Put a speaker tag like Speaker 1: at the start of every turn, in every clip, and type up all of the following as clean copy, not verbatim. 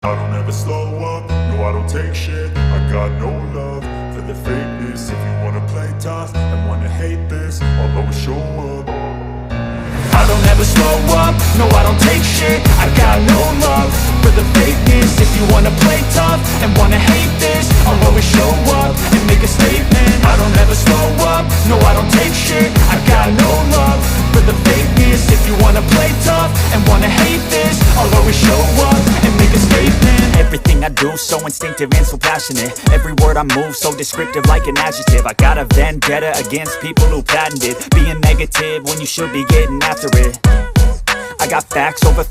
Speaker 1: I don't ever slow up, no I don't take shit. I got no love for the fakeness. If you wanna play tough and wanna hate this, I'll always show up. I don't ever slow up, no I don't take shit. I got no love for the fakeness. If you wanna play tough and wanna hate this, I'll always show up and make a statement. I don't ever slow up, no I don't take shit. I got no love for the fakeness. If you wanna play tough and wanna hate this, I'll always show up and make a statement.
Speaker 2: Everything I do so instinctive and so passionate. Every word I move so descriptive like an adjective. I got a vendetta against people who patented being negative when you should be getting after it. I got facts over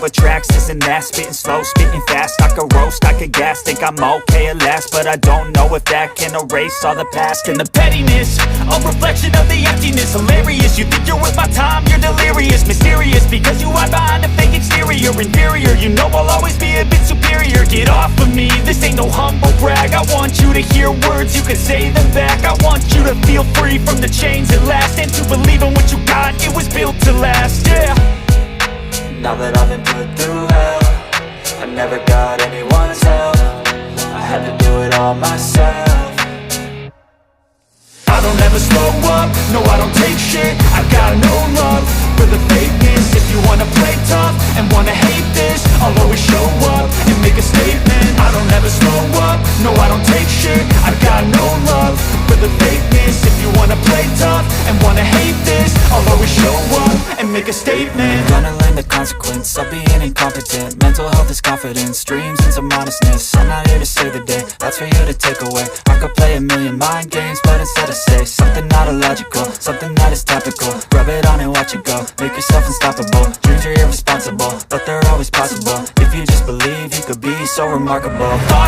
Speaker 2: tracks, this and that. Spitting slow, spitting fast, I could roast, I could gas. Think I'm okay at last, but I don't know if that can erase all the past. And the pettiness, a reflection of the emptiness. Hilarious, you think you're worth my time, you're delirious. Mysterious, because you hide behind a fake exterior. Inferior, you know I'll always be a bit superior. Get off of me, this ain't no humble brag. I want you to hear words, you can say them back. I want you to feel free from the chains at last, and to believe in what you got, it was built to last, yeah.
Speaker 3: Now that I've been put through hell, I never got anyone's help. I had to do it all myself.
Speaker 1: I don't ever slow up, no I don't take shit. I got no love for the fakeness. If you wanna play tough and wanna hate this, I'll always show up and make a statement. I don't ever slow up, no I don't take shit. I got no love for the fakeness. If you wanna play tough and wanna hate this, I'll always show up and make a statement.
Speaker 3: Gonna learn the consequence of being incompetent. Mental health is confidence, dreams and some honestness. I'm not here to save the day, that's for you to take away. I could play a million mind games, but instead I say something not illogical, something that is topical. Rub it on and watch it go, make yourself unstoppable. Dreams are irresponsible, but they're always possible. If you just believe, you could be so remarkable. Thoughts